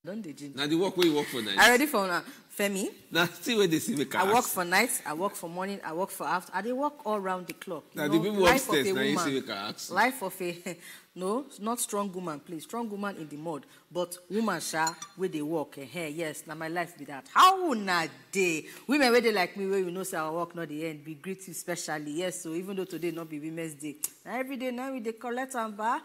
Don't they drink? Now the work where you work for night. I ready for Femi. Now see where they see me. I work for night, I work for morning, I work for after. I work all round the clock. Now the people upstairs, now you see we life of a no, not strong woman, please. Strong woman in the mud, but woman sha where they work. Yes, now my life be that. How na day? Women where they like me, where you know say our work not the end. Be greet you specially. Yes, so even though today not be Women's Day, now every day now we they collect and bar.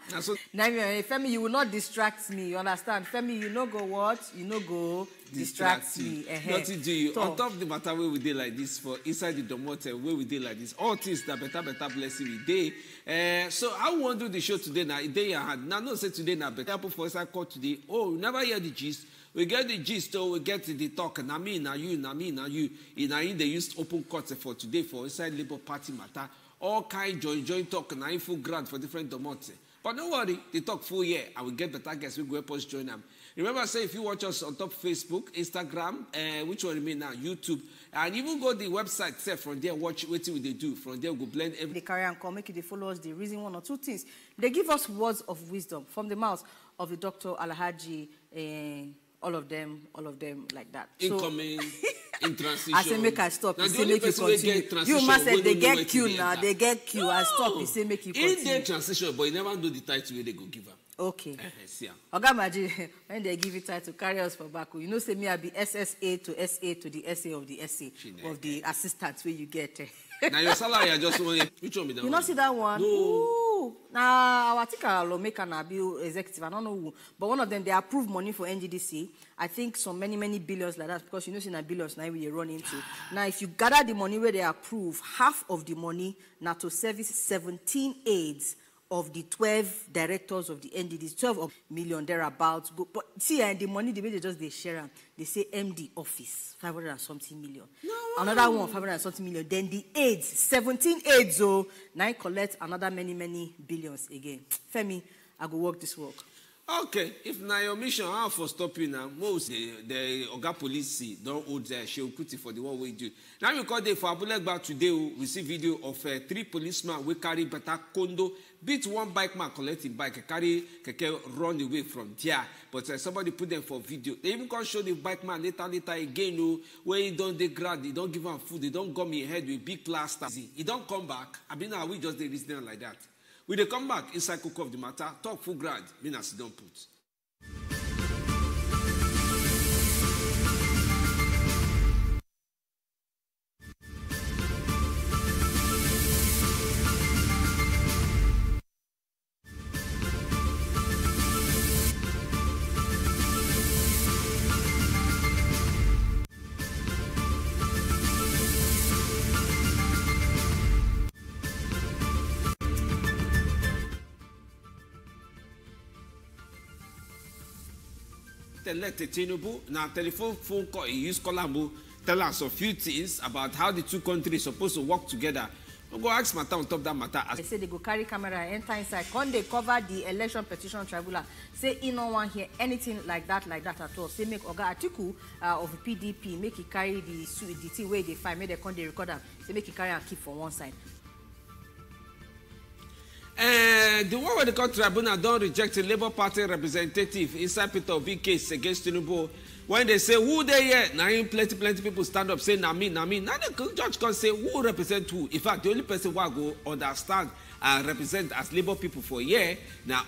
Now Femi, you will not distract me. You understand? Femi, you no go what? You no go distract me. Nothing do you. On top of the matter where we did like this for inside the domote where we did like this. All things that better blessing we day. So I want to do the show today now. Day I had now not say today now better for inside court today. Oh, we never hear the gist. We get the gist, so we get the talk. Na me, na you, na me, na you. In they used open court for today for inside Labour Party matter. All kind join talk na info grant for different domote. But don't worry, they talk full year. I will get better guests. We go help us join them. Remember, say if you watch us on top Facebook, Instagram, which one remain now, YouTube, and even go to the website, say from there, watch what they do. From there, we go blend everything. They carry and come, make it they follow us. The reason one or two things. They give us words of wisdom from the mouth of the Dr. Alhaji, all of them like that. Incoming, in transition. I say make I stop. He say make you continue. You must say they get queue now. They get queue. No. I stop. He say make you continue. In their transition, but you never know the title where they go give up. Okay. Oga Maji, when they give it title, carry us for back. You know, say me I be SSA to SA to the SA of the SA of the assistants where you get. Now your salary, I just want which one be that? You not see that one? No. Now our ticker lawmaker na be executive. I don't know who, but one of them they approve money for NGDC. I think so many billions like that because you know see na billions now we run into. Now if you gather the money where they approve, half of the money now to service 17 aids of the 12 directors of the NDDs, 12 million thereabouts. But see, the money, the way they just they share them, they say MD office, 500 and something million. No. Another one, 500 and something million. Then the AIDS, 17 AIDS, oh, now collect another many billions again. Femi, I go work this work. Okay, if now your mission, how for stopping now, most the Oga police don't hold their show for the one we do. Now we call the for Abulek today, we see video of 3 policemen we carry better condo, beat one bike man collecting bike, carry keke run away from there. But somebody put them for video. They even can show the bike man later again, where he don't they grab, they don't give him food, they don't gum his head with big plaster. He don't come back. I mean, now we just they reason like that. We they come back inside cook of the matter, talk full grad, mean as don't put. Elect Tinubu now telephone phone call he used Colombo tell us a few things about how the two countries supposed to work together. We'll go ask matter on top of that matter. They say they go carry camera and enter inside. When they cover the election petition tribunal, say he no one hear anything like that at all. Say make Oga Atiku of PDP make he carry the thing where they find, make they come they record them. Say make he carry and keep for one side. The one where the court tribunal don't reject a Labour Party representative inside Peter Obi case against Tinubu. When they say who they here, now plenty people stand up saying na me. Now the judge can say who represent who. In fact, the only person who go understand and represent as Labour people for a year now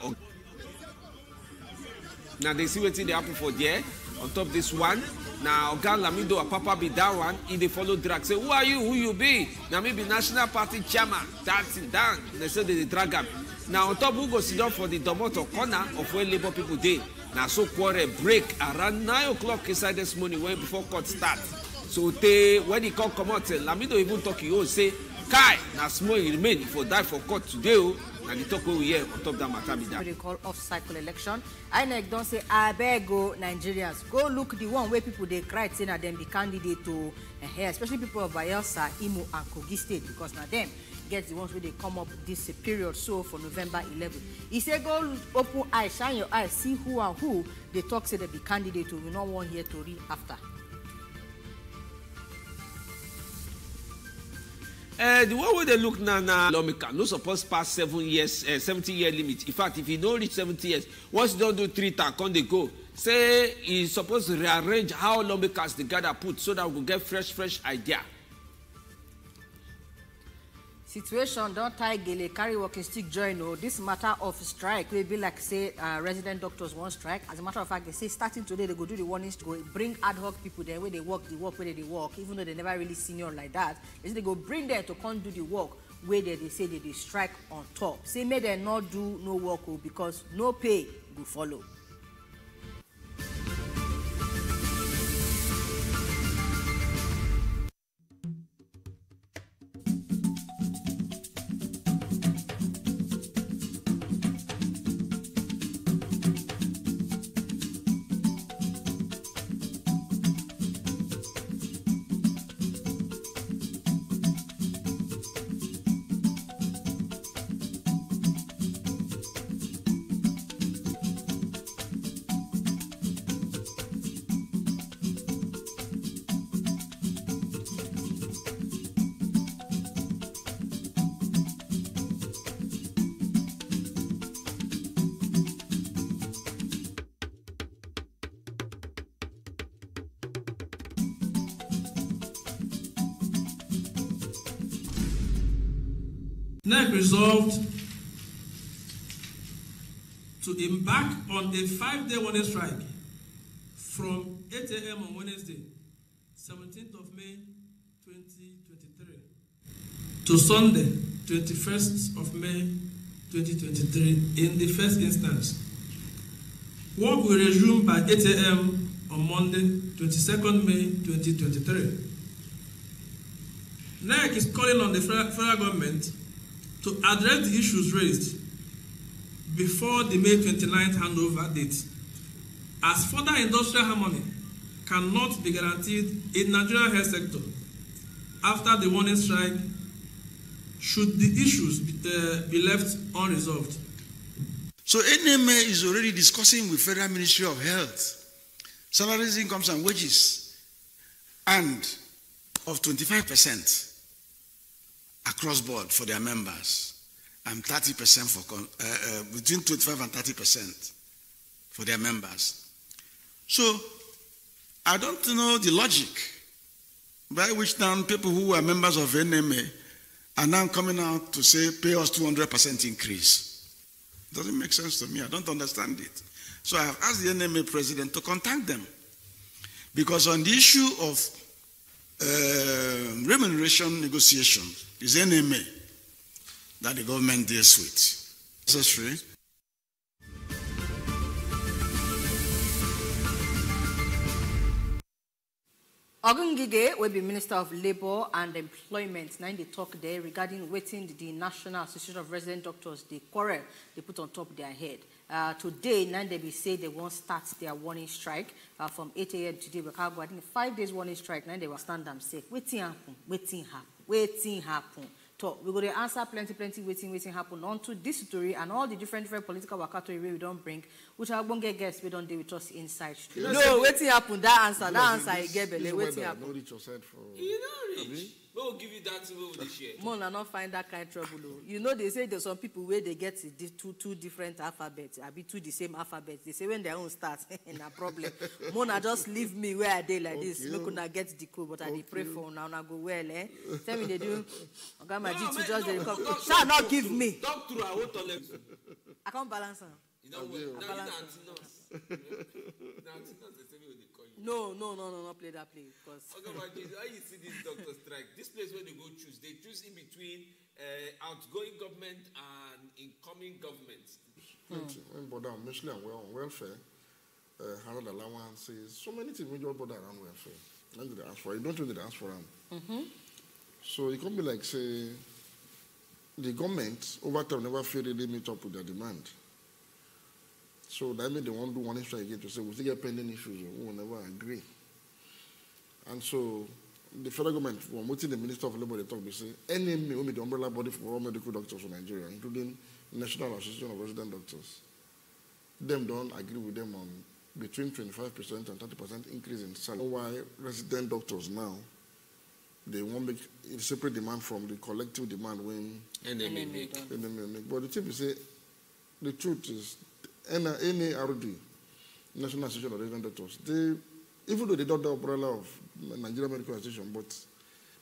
they see what they happen for there on top of this one. Now, Oga Lamido or Papa be that one, if they follow drag, say, who are you? Who you be? Now, maybe National Party chairman, dancing down. They say they drag him. Now, on top, who go sit down for the Domoto corner of where Labour people did. Now, so quarrel break around 9 o'clock inside this morning, when before court start. So, when he come out, Lamido even talk, he say, Kai, now small he remain, if he die for court today, and the talk we hear on top of that matter be that. What they call off-cycle election. INEC don't say, I beg go Nigerians. Go look the one where people they cry saying that them be candidate to especially people of Bayelsa, Imo, and Kogi State, because now them get the ones where they come up this period, so for November 11. He said, go open eyes, shine your eyes, see who and who they talk say they be candidate to. We not want here to read after. The one where they look now, lawmaker no supposed pass 7 years, 70-year limit. In fact, if you don't reach 70 years, once you don't do 3 times, can they go? say he's supposed to rearrange how lawmakers the gather put so that we will get fresh idea. Situation don't tie gele carry walking stick join. Oh, this matter of strike will be like say resident doctors want strike. As a matter of fact, they say starting today they go do the warnings to go bring ad hoc people there where they work the work where they work, even though they never really senior like that. They say they go bring them to come do the work where they say they strike on top. Say may they not do no work because no pay will follow. NEC resolved to embark on a 5-day warning strike from 8 a.m. on Wednesday, 17th of May, 2023, to Sunday, 21st of May, 2023, in the first instance. Work will resume by 8 a.m. on Monday, 22nd May, 2023. NEC is calling on the federal government to address the issues raised before the May 29th handover date, as further industrial harmony cannot be guaranteed in Nigerian health sector after the warning strike should the issues be left unresolved. So NMA is already discussing with Federal Ministry of Health salaries, incomes and wages and of 25% across board for their members and 30% for between 25 and 30% for their members. So I don't know the logic by which now people who are members of NMA are now coming out to say pay us 200% increase. It doesn't make sense to me. I don't understand it. So I have asked the NMA president to contact them, because on the issue of remuneration negotiation is NMA that the government deals with. Necessary. Ogungige will be Minister of Labour and Employment. Now they talk there regarding waiting the National Association of Resident Doctors, the quarrel they put on top of their head. Today, now they will say they won't start their warning strike from 8 a.m. today. But I think 5 days warning strike. Now they will stand and say, waiting happen. So we're going to answer plenty waiting happen onto this story and all the different political wakatori we don't bring, which are going to get guests we don't deal with us inside. No, waiting happen. That answer I get belly. Waiting happen. You know, Rich. We'll give you that over the share. Mona not find that kind of trouble. You know, they say there's some people where they get two different alphabets. I be two the same alphabets. They say when their own starts, no problem. Mona just leave me where I did like this. Look, I get the code, but I pray for now. I go well, eh? Tell me they do. I got my G2 just they come. Shall not give me. Talk through. I won't tolerate. I can't balance. You know what? Now No, not play that play. Because how you see this doctor strike? This place where they go choose, they choose in between outgoing government and incoming government. But mostly on welfare, hard allowances, so many things we don't bother around welfare. Don't they ask for it? You don't really ask for them. So it can be like say the government over time never feel really meet up with their demand. So that means they won't do one strike again to say we still get pending issues, we will never agree. And so the federal government, from within the Minister of Labour, they talk, they say, NMA will be the umbrella body for all medical doctors in Nigeria, including National Association of Resident Doctors. Them don't agree with them on between 25% and 30% increase in salary. Why resident doctors now, they won't make a separate demand from the collective demand when NMA make. But the thing is, say, the truth is, NARD National Association of Resident Doctors, they, even though they don't the umbrella of Nigerian Medical Association, but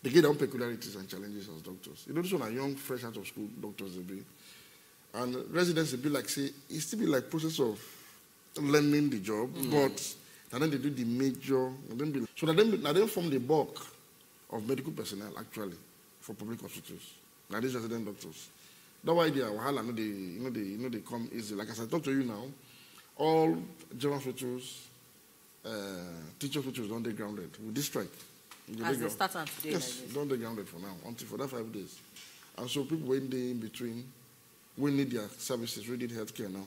they get their own peculiarities and challenges as doctors. You know, this one are young, fresh out of school doctors they be. And residents will be like, say, it still be like process of learning the job, but and then they do the major, and then so now they form the bulk of medical personnel actually for public hospitals. Now these resident doctors. That's why they are wahala, they come easy. Like as I talk to you now, all general hospitals, teacher hospitals don't they grounded with this strike. As they start on today. Yes, like don't they grounded for now until for that 5 days. And so people waiting there in between, we need their services, we need healthcare now.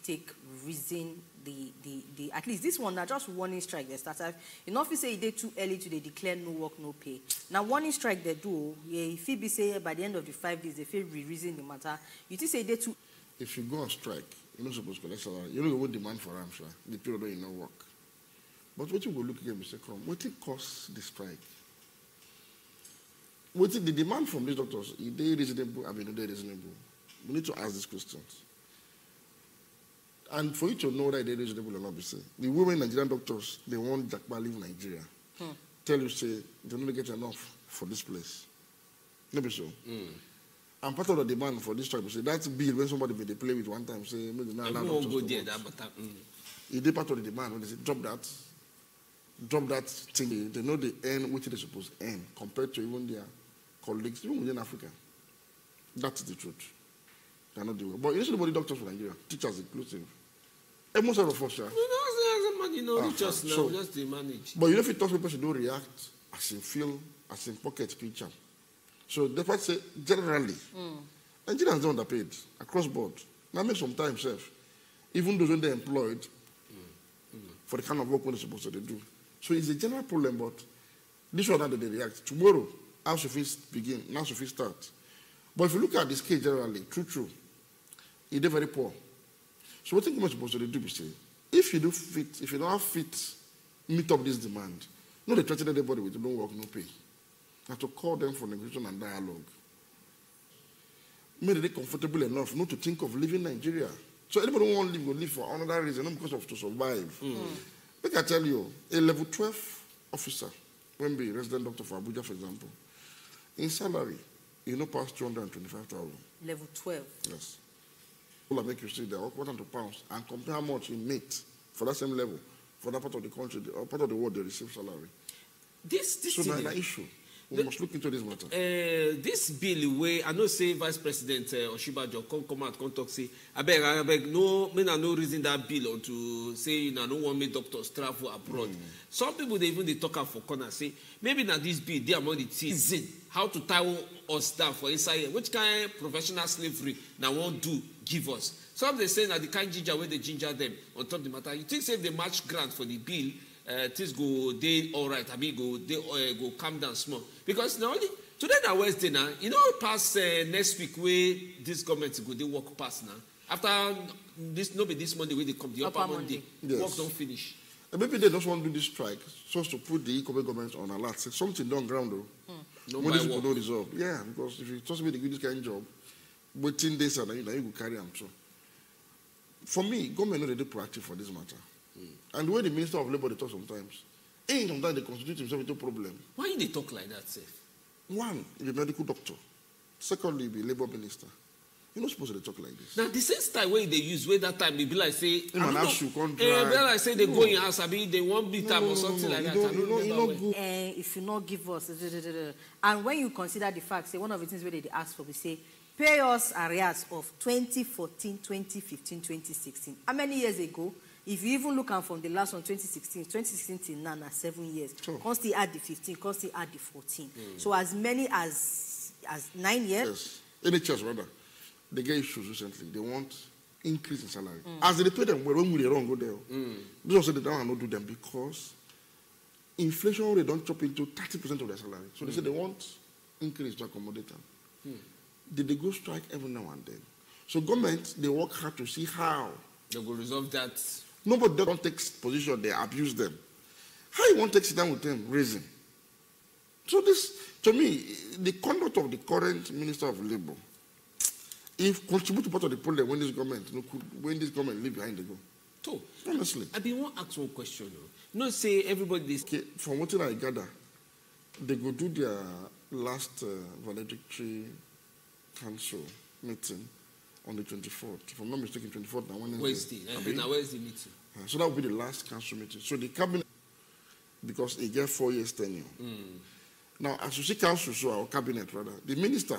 Take reason the at least this one now just warning strike they start. You know if you say they too early to they declare no work no pay. Now warning strike they do, if it be say by the end of the 5 days they feel re-reason the matter. You just say they too. If you go on strike, you're not supposed to collect salary. You don't go demand for them, sure. The period where you no work. But what you go look again, Mr. Crum, what it costs the strike? What the demand from these doctors, is they reasonable? I mean, are they reasonable? We need to ask these questions. And for you to know that they're reasonable or not, say, the women Nigerian doctors, they want Jakba leave Nigeria. Tell you, say, they don't get enough for this place. Maybe so. And part of the demand for this strike, say, that's bill when somebody they play with one time, say, maybe now everyone go there, but it is part of the demand when they say, drop that thing. They know they earn which they're supposed to earn compared to even their colleagues, even within Africa. That's the truth. They're not doing it. But you see the doctors for Nigeria, teachers inclusive. And most of the folks, just now, just they manage. But you know if you talk to people, they don't react as in feel, as in pocket picture. So the fact say generally, Nigerians don't underpaid across board. Now make some time safe. Even those when they're employed for the kind of work when they're supposed to do. So it's a general problem, but this one how they react. Tomorrow, how should we begin? Now should we start? But if you look at this case generally, true, it's very poor. So what you're supposed to do is say, if you don't have fit, meet up this demand, no, they threaten anybody with no work, no pay. You have to call them for negotiation and dialogue. Maybe they're comfortable enough not to think of leaving Nigeria. So anybody who wants to leave will leave for another reason, not because of to survive. Like I tell you, a level 12 officer, when be resident doctor for Abuja, for example, in salary, you know, past 225,000. Level 12. Yes. Will make you see the £100 and compare how much you make for that same level for that part of the country or part of the world they receive salary. This so is an issue. We must look into this matter. This bill way I know say Vice President Oshibajo come out come talk say I beg no no reason that bill or to say you know, don't want me doctors travel abroad. Some people they even they talk out for corner say maybe now this bill they among the teasing how to tie us down for inside here. Which kind of professional slavery now won't do give us. Some they say that the kind ginger where they ginger them on top of the matter. You think say if they match grant for the bill. Things go they all right. I mean go calm down small because now only today that Wednesday now you know past next week where this government go they work past now after this no be this Monday where they come the upper Monday yes. Work don't finish. And maybe they just want to do this strike so as to put the government on alert. Say something done ground though. No when this people don't resolve. Yeah, because if you trust me to do this kind of job, waiting days and you go carry them so. For me, government not really proactive for this matter. And the way the Minister of Labour they talk sometimes they constitute himself into a problem. Why do they talk like that, Seth? One, he's a medical doctor. Secondly, be Labour Minister. You're not supposed to talk like this. Now, the same style way they use, where that time they be like, say, I don't know. Be like, say, they go in house, I mean, they won't be time or something like that. If you not give us, and when you consider the fact, say, one of the things where they ask for, we say, pay us arrears of 2014, 2015, 2016. How many years ago? If you even look at from the last one, 2016 till now, 7 years. Sure. Constantly add the 15, constantly add the 14. So as many as 9 years. Yes. NHS rather, they get issues recently. They want increase in salary. As they pay them, well, when will they wrong go there? They also they don't want to do them because inflation rate don't chop into 30% of their salary. So they say they want increase to accommodate them. Did they go strike every now and then? So government, they work hard to see how they will resolve that. Nobody don't take position, they abuse them. How you want to sit down with them, raising? So this, to me, the conduct of the current Minister of Labour, if contribute to part of the problem when this government leave behind the go. So, honestly. I been want to ask one question. No, say everybody is. Okay, from what I gather, they go do their last valedictory council meeting on the 24th. If I'm not mistaken, 24th now Wednesday. Wednesday meeting. So that will be the last council meeting. So the cabinet, because it gets 4 years tenure. Now, as you see council, so our cabinet rather, the minister,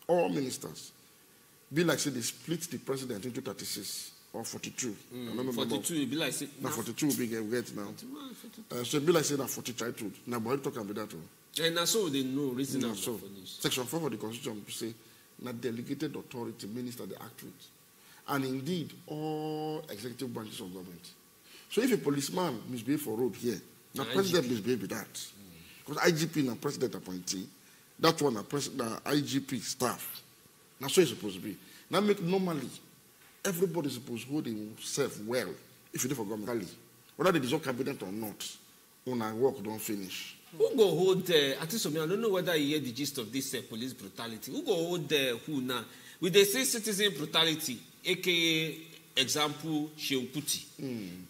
all ministers, be like say they split the president into 36 or 42. 42 will be like say. Now 42 will be get now. So it be like say now 40 titled. Now, but talk about that. And that's all they know reason no, so Section 4 of the Constitution say now delegated authority minister they act with. And indeed, all executive branches of government. So if a policeman misbehave for road here, now president misbehave with that. Because IGP now president appointee, that one now IGP staff. Now so it's supposed to be. Now make normally, everybody is supposed to hold himself well if you do for government. Whether they dissolve cabinet or not, when I work don't finish. Who go hold I don't know whether you hear the gist of this police brutality. Who go hold who now? With they say citizen brutality, aka example Sheuputi.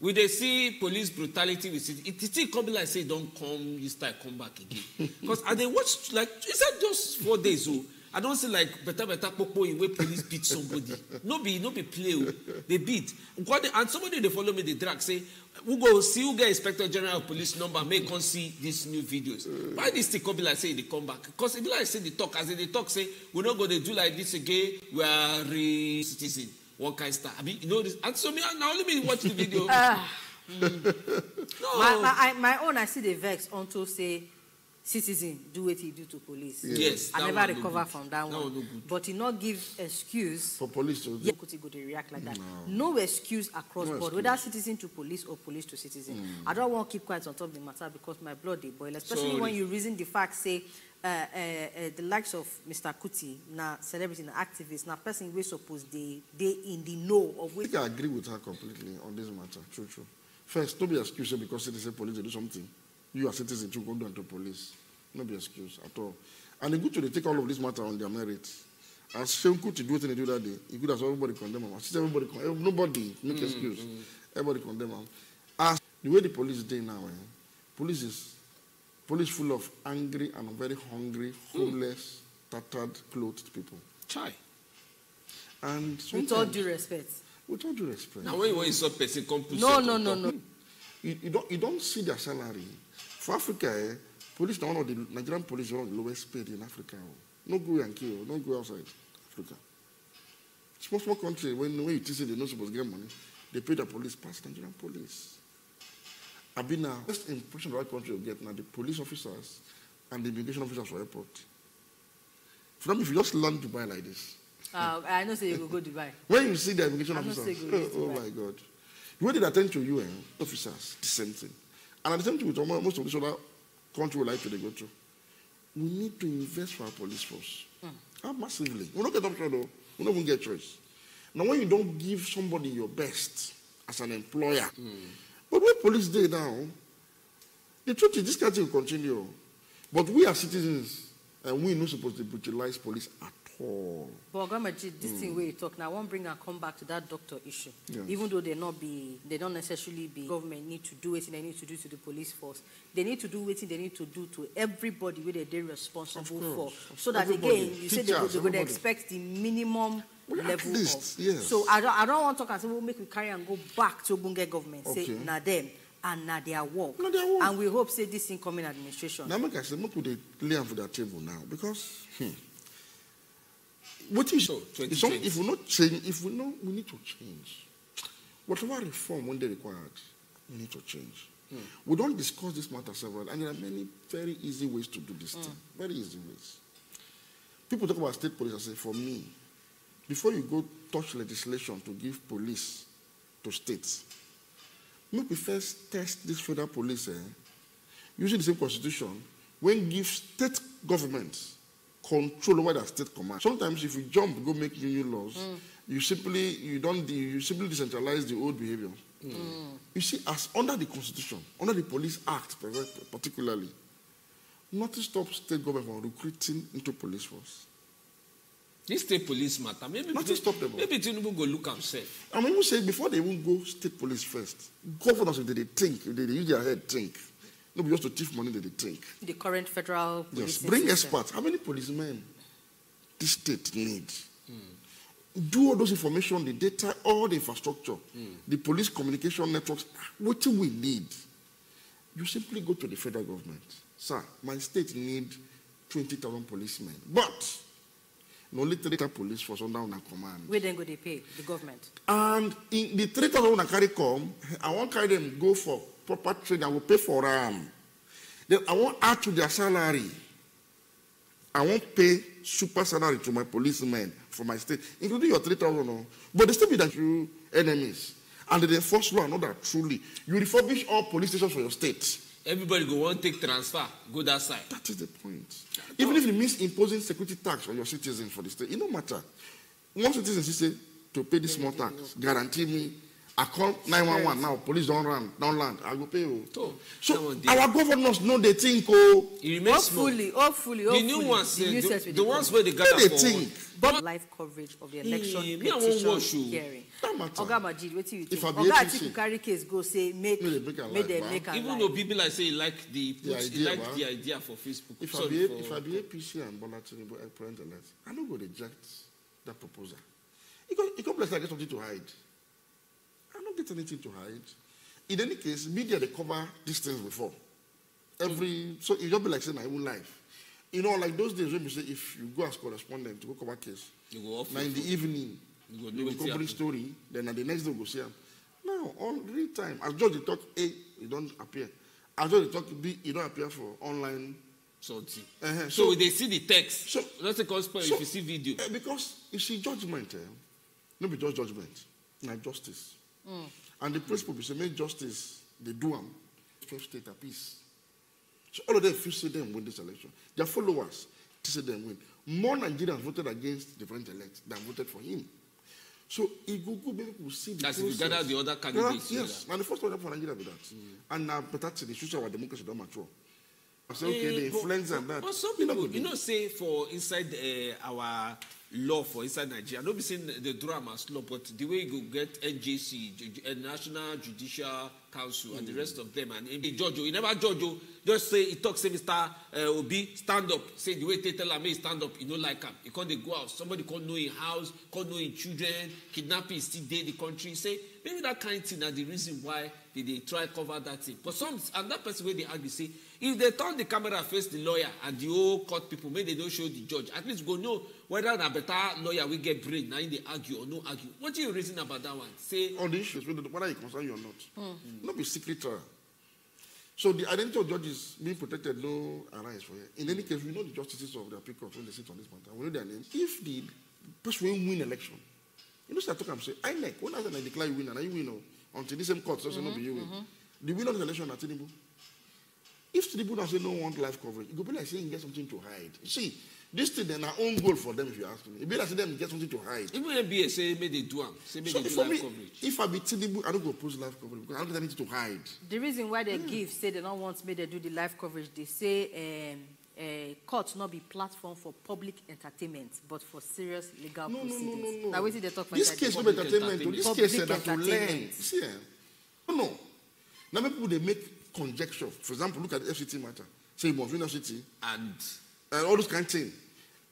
We they see police brutality with it still come like say don't come this time come back again. Because I they watch like is that just 4 days old? I don't see like better popo in where police beat somebody. No be play. They beat. And somebody they follow me, they drag say, who go see who get Inspector General of Police number, make us see these new videos. Why this thing come be like say they come back? Because it be like say they talk, as they talk, say, we're not going to do like this again, we are citizen. One kind star. I mean, you know this. And so me now only me watch the video. No. My own I see the vex onto say citizen do what he do to police. Yes. I never recover from that one. But he not give excuse for police to go to react like that. No excuse across board, whether citizen to police or police to citizen. I don't want to keep quiet on top of the matter because my blood they boil. Especially when you reason the fact say the likes of Mr. Kuti, na celebrity, na activist, na person we suppose they in the know of which. I think I agree with her completely on this matter. True. First, don't be excused because citizen police they do something. You are citizens, you go down to police. No be excuse at all. And it's good to take all of this matter on their merits. As Shenku to do what they do that day, it's good as everybody condemn them. As nobody make excuse. Everybody condemn them. As the way the police is doing now, police full of angry and very hungry, homeless, tattered, clothed people. Chai. And with all due respect. With all due respect. Now when you saw person come put No. You don't see their salary. For Africa, police are one of the Nigerian police are one of the lowest paid in Africa. No go and kill, no go outside Africa. Small country, when you say they're not supposed to get money, they pay the police past Nigerian police. I've been now, best impression the right country will get now the police officers and the immigration officers for airport. For them, if you just land Dubai like this. I know say you go Dubai. When you see the immigration officers, oh my God. The way they attend to you, officers, the same thing. And at the same time, with most of these other countries we like to go to, we need to invest for our police force. Massively. We don't get option though. We don't even get choice. Now, when you don't give somebody your best as an employer, but when police day now, the truth is this country will continue. But we are citizens, and we're not supposed to brutalize police at all. But this thing where you talk now, I won't bring and come back to that doctor issue. Yes. Even though they don't necessarily be government need to do what they need to do to the police force. They need to do what they need to do to everybody where they're responsible for. So that again, you say they would expect the minimum level least, of. Yes. So I don't want to talk and say we'll make we carry and go back to Bunge government. Say na them and na their work. And we hope say this incoming administration. Now make I say, make we lay on for that table now because what is so? If we not change, we need to change. Whatever reform when they required, we need to change. We don't discuss this matter several, and there are many very easy ways to do this thing. Very easy ways. People talk about state police. I say, for me, before you go touch legislation to give police to states, make we first test this federal police using the same constitution when give state governments control over their state command. Sometimes if you jump, go make new laws, you simply decentralize the old behavior. You see, as under the constitution, under the police act particularly, nothing stops state government from recruiting into police force. This state police matter. Maybe nothing stop them. Maybe Tinubu go look himself. I mean, we say before they even go state police first, governors, if they think, if they use their head, think. Nobody just to thief money that they think. The current federal police bring experts. How many policemen this state needs? Do all those information, the data, all the infrastructure, the police communication networks, what do we need? You simply go to the federal government. Sir, my state needs 20,000 policemen. But only 3,000 police force under una command. Where then go they pay? The government. And in the 3,000 una carry come, I won't carry them go for proper training. I will pay for them. Then I won't add to their salary. I won't pay super salary to my policemen for my state, including your 3,000. But they still be that you enemies. And they enforce law and order truly. You refurbish all police stations for your state. Everybody go want take transfer, go that side. That is the point. Even if it means imposing security tax on your citizens for the state, it don't matter. One citizen say to pay this small tax, guarantee me, I call 911 now, police don't land, I go pay you. So our governors know they think, hopefully, the new ones, the ones where they gather they think. But live coverage of the election petition hearing. Oga Majid, what do you think? Oga Atiku carry case go say make them make a even though people like say like the idea for Facebook. If I be APC and Bola Tinubu president, I don't go reject that proposal. It comes like I get something to hide. I don't get anything to hide. In any case, media they cover these things before. So it don't be like saying my own life. You know, like those days when you say if you go as correspondent to go cover case, you go off now in the evening, you go cover the story, then at the next day you go see them. Now, on real time, as judge they talk A, you don't appear. As judge they talk B, you don't appear for online. So they see the text. So that's a consequence if you see video. Because you see judgment, no be just judgment, like justice. And the principle is to make justice, they do them, to state at peace. So all of them, if you see them win this election, their followers, to see them win. More Nigerians voted against the president-elect than voted for him. So it go people will see the process. As if you gather the other candidates. Yes, and the first one for Nigeria be that. And now, but that's the issue our democracy don't mature. I say, okay, the influence and that. But some people, say for inside our law for inside Nigeria, I don't be saying the drama as law, but the way you get NJC, National Judicial Council, and the rest of them, and the judge, you never judge, just say, he talks, say, Mr. Obi, stand up. Say, the way they tell him, stand up, you don't like him. He can't go out. Somebody can't know in house, can't know in children, kidnapping is still there in the country. Say, maybe that kind of thing are the reason why they try to cover that thing. But and that person where they argue, say, if they turn the camera face the lawyer and the whole court people, maybe they don't show the judge, at least go know whether a better lawyer will get brain, now they argue or no argue. What do you reason about that one? Say on the issues, whether you concern you or not. Not be secret trial. So the identity of judges being protected no arise for you. In any case, we know the justices of the appeal court when they sit on this matter. We know their names. If the person will win election, you know, start talking and say, INEC, when I declare you win, and I win, until the same court says not be you win. The winner of the election at Tinubu. If Tinubu doesn't no want live coverage, it could be like saying get something to hide. You see, this thing then our own goal for them, if you ask me. It be like them get something to hide. Even NBA say maybe they do them. Say maybe they do live coverage. If I be Tinubu, I don't go post live coverage because I don't get anything to hide. The reason why they say they don't want me to do the live coverage, they say court not be platform for public entertainment, but for serious legal proceedings. No. Now wait till they talk about this case no entertainment. This case is that to learn. See, no. Now people they make conjecture. For example, look at the FCT matter. Say Mount University and all those kind of things.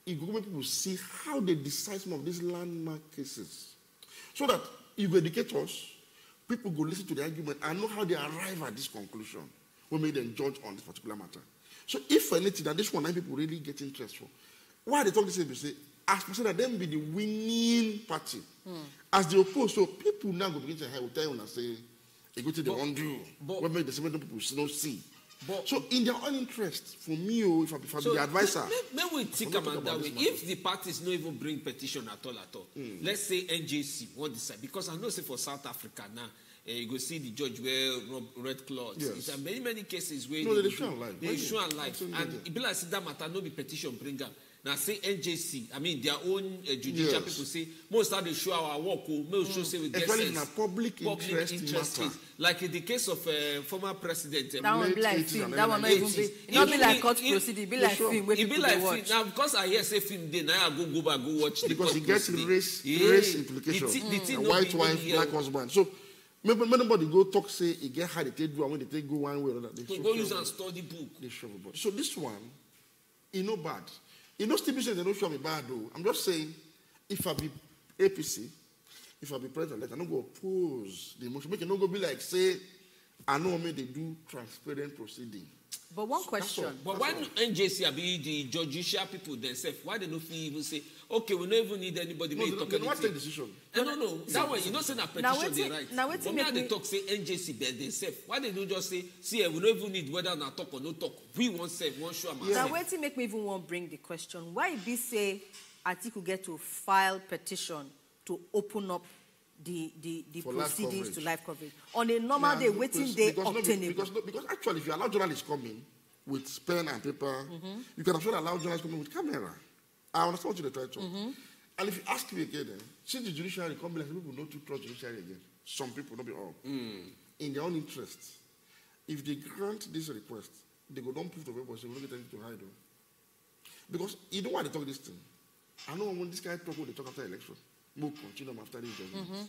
You go make people see how they decide some of these landmark cases, so that if you educate us, people go listen to the argument and know how they arrive at this conclusion. We make them judge on this particular matter. So if anything, that this one people really get interest for, why they talk this way, they say, as person that them be the winning party, as the opposed, so people now go begin to will tell you and say, they go to the undo, what make the same people not see. So in their own interest, for me, if I be the advisor, may we think about that way. If the parties don't even bring petition at all, let's say NJC won't decide, because I know say for South Africa now, you go see the judge wear red cloths. Yes. There are many cases where they show life. They show life. And it be like that matter, no be petition bring up. Now say NJC, I mean their own judicial people say most of they show our work, most show say we get sense. In a public interest matter. Like in the case of former president. That one be like film. That one not even be. It not be like court proceeding. Be like film. It be like film. Now because I hear say film, then I go back go watch. Because it gets race implication. White wife, black husband. So nobody go talk say it get how they take do and when they take go one way or another. So go use and study book. They show everybody. So this one, no bad. Still be saying they don't show me bad though. I'm just saying, if I be APC, if I be president, I don't go oppose the motion. Make it not go be like say, I know me they do transparent proceeding. But one question. But why NJC be the judicial people themselves? Why they don't even say, okay, we don't even need anybody? No, they don't take decision. No. That one, you don't say that petition they write. Now they talk say NJC by themselves. Why they don't just say, see, we don't even need whether na talk or no talk. We won't say, won't show myself. Now wait till make me even want to bring the question. Why be say Atiku get to file petition to open up the proceedings to live coverage on a normal day, waiting day obtainable? Because actually, if you allow journalists come in with pen and paper, you can actually allow journalists come in with camera. I understand what you're trying to. And if you ask me again, since the judiciary come in, people not to trust judiciary again. Some people, not be all. In their own interest, if they grant this request, they go don't prove to people, so we don't get anything to hide. Because you know why they talk this thing. I know when this guy talk, they talk after election. We'll continue after this judgment.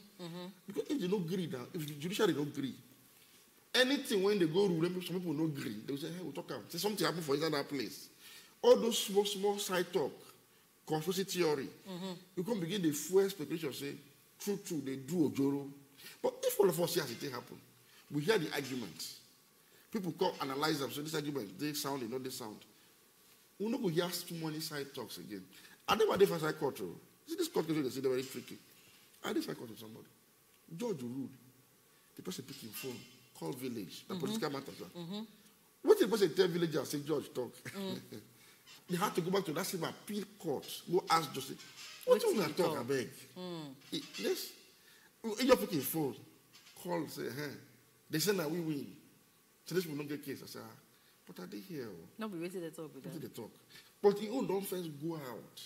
Because if they don't agree now, if the judiciary don't agree, anything when they go rule, some people don't agree. They will say, hey, we'll talk out. Say something happened for that place. All those small side talk, conspiracy theory, you can begin the full speculation, say, true, they do Ojoro. But if all of us see as it happen, we hear the arguments. People come analyze them, so this argument, they sound, they know they sound. We're not going to hear too many side talks again. I never did for side court. See this court case, they say they're very tricky. I did side court with somebody. Judge will rule. The person picking phone, call village, the political matters. What the person tell villager, say, Judge, talk. They had to go back to that same appeal court, go ask justice. What do you want to talk, I beg? Yes. You're picking phone, call, say, hey. They say, now we win. So this will not get case. I say, but are they here? No, we waited to talk with them. Waited to talk. But the own don't first go out.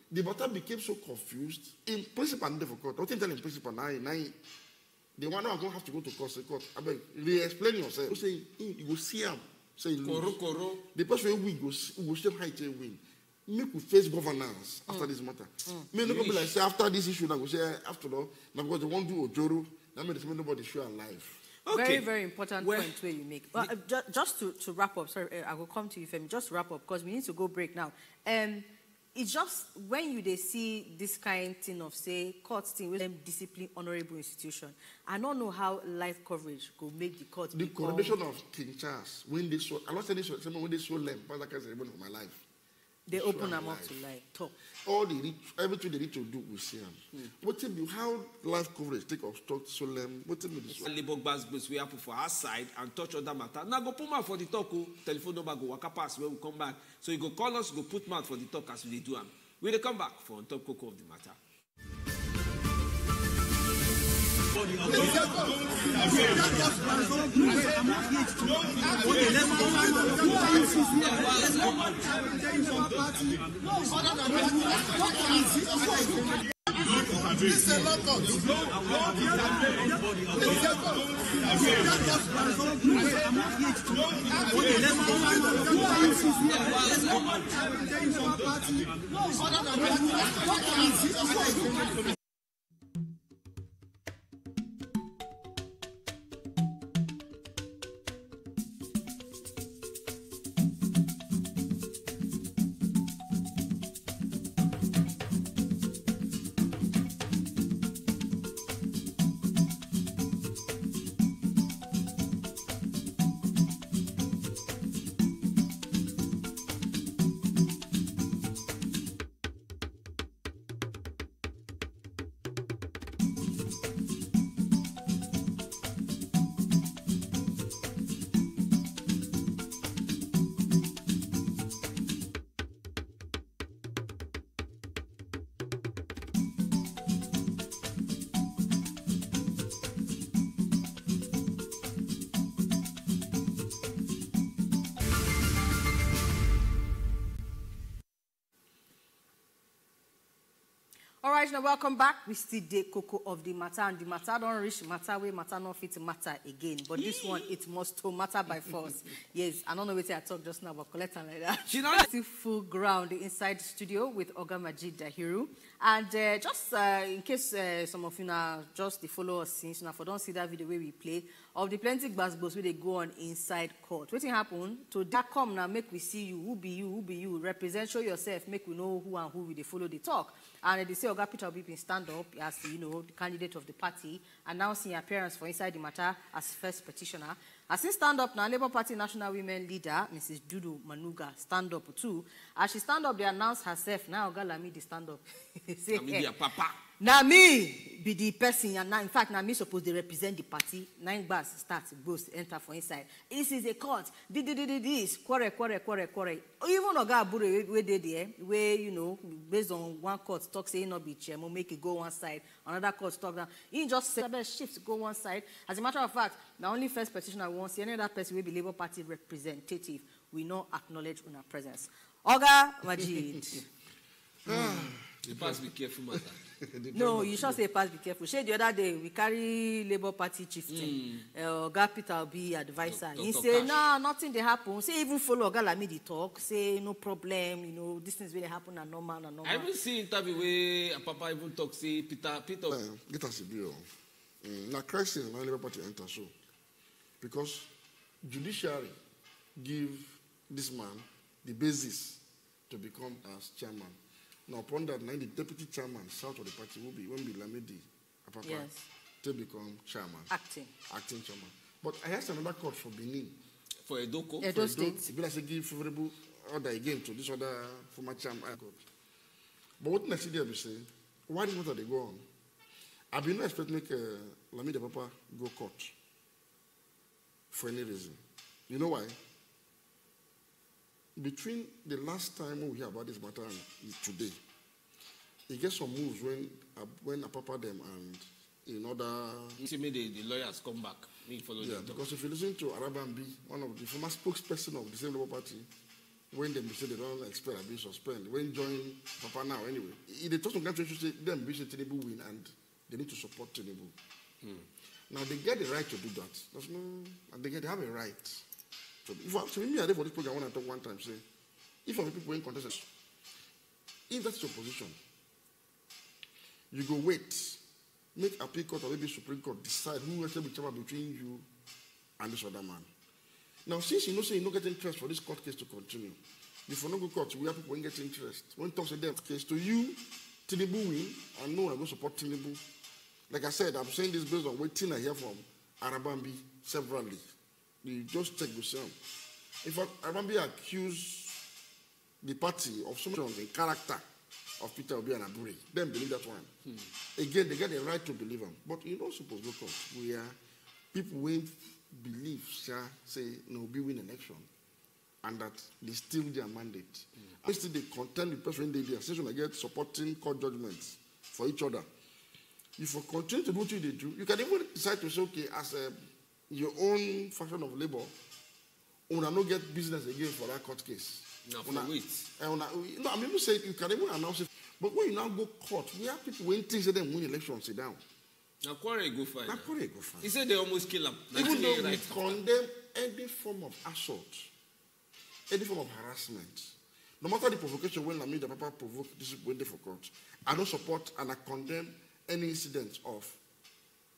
The matter became so confused. In principle, I'm there for court. I didn't tell in principle, now, the one now going to have to go to court. I beg, re-explain yourself. You say, you go see him. Say, Koro. The person win, go still high to win. Make we face governance after this matter. May not be like, say, after this issue, I go say, after all, now because they won't do Ojoro, that means nobody show alive. Okay. Very, very important point where you make. Well, just to wrap up, sorry, I will come to you, Femi. Just wrap up, because we need to go break now. It's just when they see this kind thing of, say, court thing with them discipline honorable institution, I don't know how live coverage could make the court the coronation of King Charles, when they saw, I'm not saying this, when they saw them, but like I said, for my life. They open them up to like talk. All everything they need to do, we see them. What tell me how live coverage take of talk solemn? What tell me this one? Labor bus we have for our side and touch other matter. Now go put mouth for the talk. Telephone number go waka pass when we come back. So you go call us, go put mouth for the talk as we do them. We'll come back for on top cocoa of the matter. All right, now welcome back. We still the cocoa of the matter, and the matter don't reach matter where matter not fit matter again. But this one, it must to matter by force. Yes, I don't know what I talked just now, but collect like that. She not still full ground inside the studio with Oga Majid Dahiru. And just in case some of you now just the follow us since now for don't see that video where we play of the plenty gbasgbos where they go on inside court. What happen to that come now make we see you, who be you, represent, show yourself, make we know who and who we they follow the talk. And they say Oga Peter Obi been stand up as the candidate of the party, announcing appearance for inside the matter as first petitioner. As he stand up now, Labour Party National Women Leader, Mrs. Dudu Manuga, stand up too. As she stand up, they announce herself. Now Oga Lamidi stand up. Say, hey, papa. Now me be the person, and now in fact now me supposed to represent the party. 9 bars start, goes enter for inside. This is a court. This quarrel. Even Oga Abure where they there, where based on one court talk say not be chairman, make it go one side. Another court talk down. He just said shift go one side. As a matter of fact, the only first petitioner won't see any other person will be Labour Party representative. We not acknowledge on our presence. Oga Majid. You pass be careful, matter. No, you should say pass be careful. Say the other day we carry Labour Party chieftain, Oga Peter Obi advisor. He say no, nothing they happen. Say even follow Oga Lamidi talk. Say no problem. These things really happen and normal. I even see interview where Papa even talk. Say Peter. Get us a bill. Now crisis now Labour Party enter so because judiciary give this man the basis to become as chairman. Now, upon that, the deputy chairman, south of the party, will be Lamidi Apapa, to become chairman. Acting chairman. But I asked another court for Benin. For Edo State. It will give favorable order again to this other former chairman court. But what next year we say, why did they go on? I've been not expecting to make Lamidi Apapa go court for any reason. You know why? Between the last time we hear about this matter and today, he gets some moves when Apapa them and in other. You see me the lawyers come back. Me follow them. Because if you listen to Arabambi, one of the former spokesperson of the same Labour Party, when they say they don't expect and be suspended, when join Papa now anyway, they talk some country to say them be Tinubu win and they need to support Tinubu. Now they get the right to do that. And they have a right. So me, I did for this program when I talk one time, say, if people in contest, if that's your position, you go wait, make appeal court or maybe Supreme Court decide who will be chairman between you and this other man. Now, since you say you don't get interest for this court case to continue, before no go court, we have people who get interest. When talks a death case to you, Tinubu win, and no, I go support Tinubu. Like I said, I'm saying this based on waiting I hear from Arabambi severally. You just check with them. In fact, Arabambi accused the party of so much in character of Peter Obi and Abure. Them believe that one. Again, they get the right to believe them. But you don't suppose look up. We are people who believe, say, no, Obi win election, and that they steal their mandate. And still they contend with person they association against supporting court judgments for each other. If you continue to do what they do, you can even decide to say, okay, as your own faction of labor, you will not get business again for that court case. No, for wait. No, I mean, you say you can even announce it. But when you now go court, we have people when things them win elections, sit down. Now, quarrel go fine. He said they almost kill him. Even though we condemn any form of assault, any form of harassment, no matter the provocation when Lamidi Papa provoke this when they for court, I don't support and I condemn any incidents of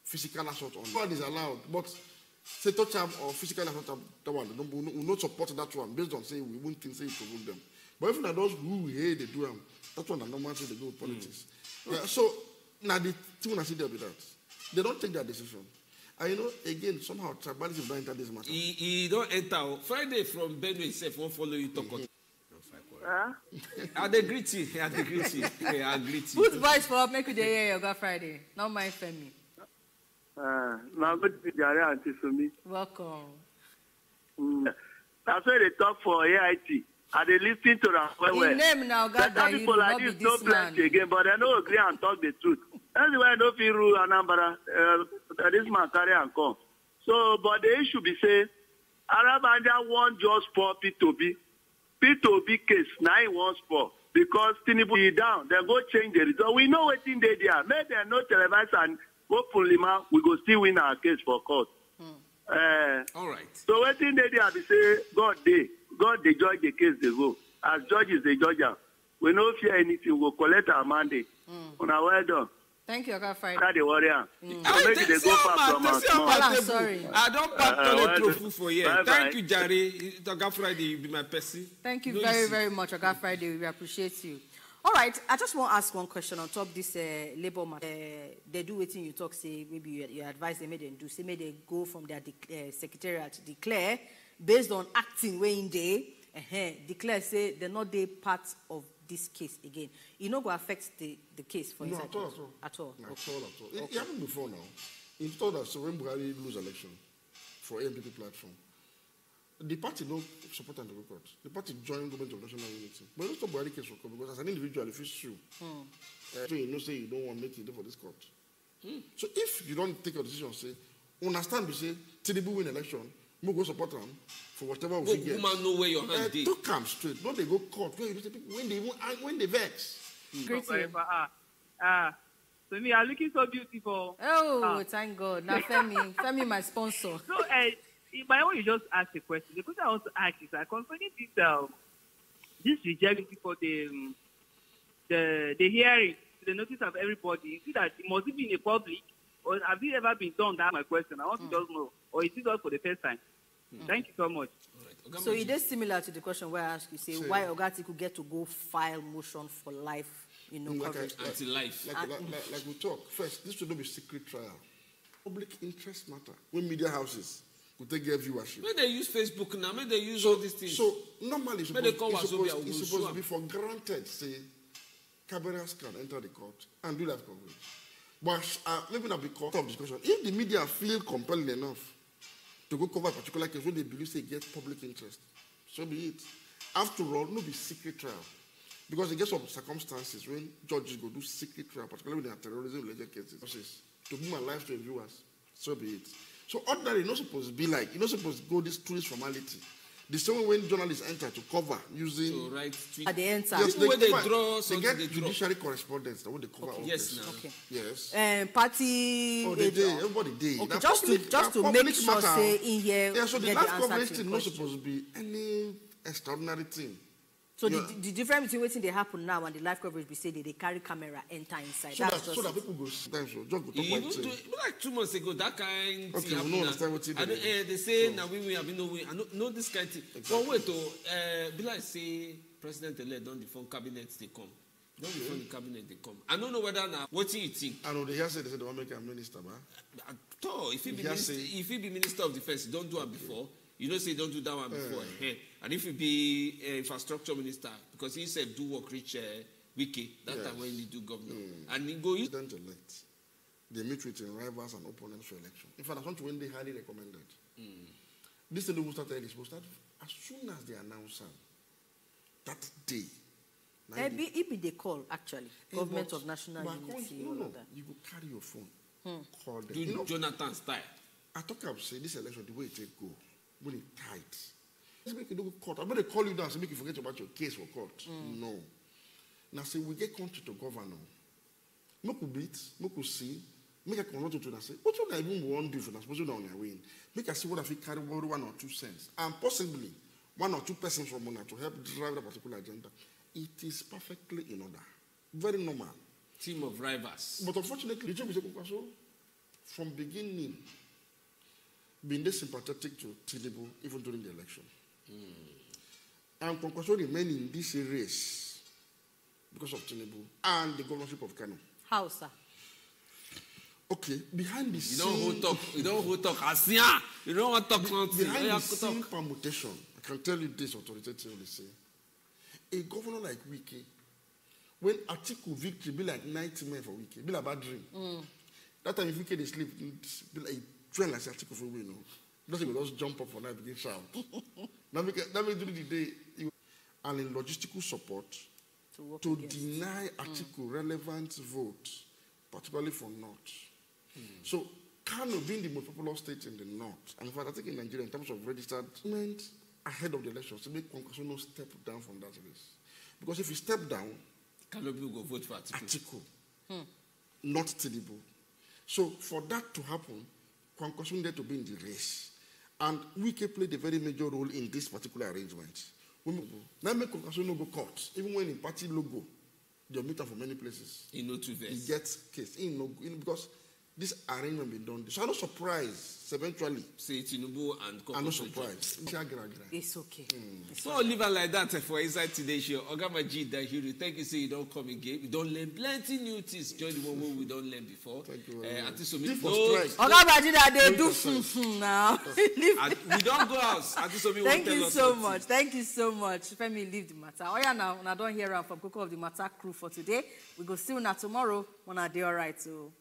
physical assault on God is allowed, but say touch up or physical assault that one, we will not support that one based on say we won't think say you provoke them. But if those who hate they do them, that one are normal say they go with politics. Yeah, so now the thing I see there with that. They don't take that decision. And again, somehow tribalism don't enter this matter. He don't enter. Friday from Benue himself won't follow you talk. I greet you. I greet you. I greet you. Put voice for make you hear yoga Friday. Not my family. Now good to Jare Auntie Sumi. Welcome. That's why they talk for AIT. And they listen to them well. Name now, God, that people like this don't plenty again, but they don't agree and talk the truth. That's why I don't feel rule Anambra. This man carry and come. So, but the issue be say, Arabanja won't just for P2B. P2B case, now he wants for. because Tinubu is down. They go change the result. We know what in they there. Maybe they no televise and hopefully we go still win our case for court. All right. So what in they there? They say God they judge the case they go. As judges they judge them. We no fear anything. We go collect our mandate. Well done. Thank you, Oga Friday. That's the warrior. So maybe they go far from us. I'm sorry. I don't pack toilet trophy for you. Bye-bye. Thank you, Jerry. Oga Friday, you be my person. Thank you No very, easy. very much, Oga Friday. We appreciate you. All right, I just want to ask one question on top this labor matter. They do waiting you talk, say, maybe you advise them, maybe they do, say, maybe they go from their secretariat to declare, based on acting way in day, declare, say, they're not they part of this case again. It not going to affect the case for No, instance. at all. Okay. It happened before now. He told us when Buhari lose election for ANPP platform, the party don't support and record. The party joined government of national unity. But it's not Buhari case for court because as an individual, if you sue, so you know say you don't want to make it for this court. So if you don't take your decision, say, understand, you say, Tinubu win election, we go support them for whatever we get. Woman know where your hand is. Don't come straight. Don't they go court when they vex. Great to you. So me, I'm looking so beautiful. Oh, thank God. Now, Femi, my sponsor. So, by the way, you just asked a question. The question I want to ask is that concerning this rejection for the hearing, the notice of everybody, you see that it must be in a public, or have it ever been done? That's my question. I want to just know. Or is it just for the first time? Thank you so much. Right. So it is similar to the question where I asked you, say, why Ogati could get to go file motion for life, coverage. Until life. Like we talk, first, this should not be secret trial. Public interest matter. When media houses could take their viewership. When they use Facebook now, when they use all these things. So normally it's When they call Wazobia, supposed to be for granted, say, cameras can enter the court and do live coverage. But maybe not because of discussion. If the media feel compelling enough to go cover a particular case when they believe they get public interest, so be it. After all, no be secret trial. Because in case of circumstances when judges go do secret trial, particularly when they are terrorism-related cases, to bring my life to the viewers, so be it. So ordinary, not supposed to be like, you're not supposed to go through this formality. The same way when journalists enter to cover using... So right, At the enter. Yes, when they get judiciary correspondence, that when they cover all yes, cases. now. Okay. Yes. Party... Oh, they did. Everybody did. Okay, Now, just to make sure, matter. say, in here, Yeah, so the get live the answer coverage to thing your not question. supposed to be any extraordinary thing. So the difference between what they happen now and the live coverage, we say they carry camera, enter inside. So that people go sometimes just go talk Even about it. like 2 months ago, that kind Okay, thing we don't understand what it is. they say, now we have no way. I know this kind of thing. Exactly. But wait, be like say, President-elect don't defund cabinet, they come. Don't defund the cabinet, they come. I don't know whether now, what do you think? I know, they say they want to make a minister, man. If he be minister of defense, don't do it before. You know, say don't do that one before. And if you be infrastructure minister, because he said do work reach wiki, that time when he do governor. And he go President-elect, they meet with rivals and opponents for election. In fact, that's something when they highly recommended. This thing will start early. It will start as soon as they announce that day. It be the call, actually. Government of National Unity. No. You go carry your phone. Call them. do Jonathan style. I talk about say this election, the way it take go, when it tight. Let's make you do court. I'm going to call you down and say, make you forget about your case for court. No. Now say, we get country to govern now. Make you beat, make you see, make a convert to and say, what should I even want to do for that? Suppose you don't win. Make us see what if we carry 1 or 2 cents. And possibly 1 or 2 persons from Mona to help drive that particular agenda. It is perfectly in order. Very normal. Team of rivals. But unfortunately, the job is from beginning being this sympathetic to Tinubu even during the election. And Kwankwaso remain in this race because of Tinubu and the governorship of Kano. How, sir? Okay, behind the scene... You don't hold talk. Asia. You don't want to talk something. Behind the scene permutation, I can tell you this authoritatively, say, a governor like Wiki, when Atiku victory be like 90 men for Wiki, be like a bad dream. That time if Wiki they sleep, be like train like Atiku for we know. Nothing will just jump up for night and begin shout. That may during the day, and in logistical support to deny Atiku relevant vote, particularly from North. So Kano being the most popular state in the North, and in fact I think in Nigeria in terms of registered meant ahead of the elections to make Kwankwaso no step down from that race. Because if you step down, Kalobi will go vote for Atiku. Not Tinubu. So for that to happen, Kwankwaso needed to be in the race. And Wike played a very major role in this particular arrangement. Now make Kwankwaso no go court, even when in party logo, they'll meet up for many places. He no two verse. He gets case. Because this arrangement been done. So I'm not surprised eventually. Say Tinubu and I'm not surprised. It's okay. So I'll leave it like that for inside today's show. Ogamaji Dahiru, thank you. Say you don't come again. We don't learn plenty new things. Join the one we don't learn before. Thank you very much. Ogamaji that they do now. We don't go out. Thank you so much. Thank you so much. Let me leave the matter. Oh yeah, now I don't hear from Coco of the Matter crew for today. We go see you now tomorrow when I do all right. So.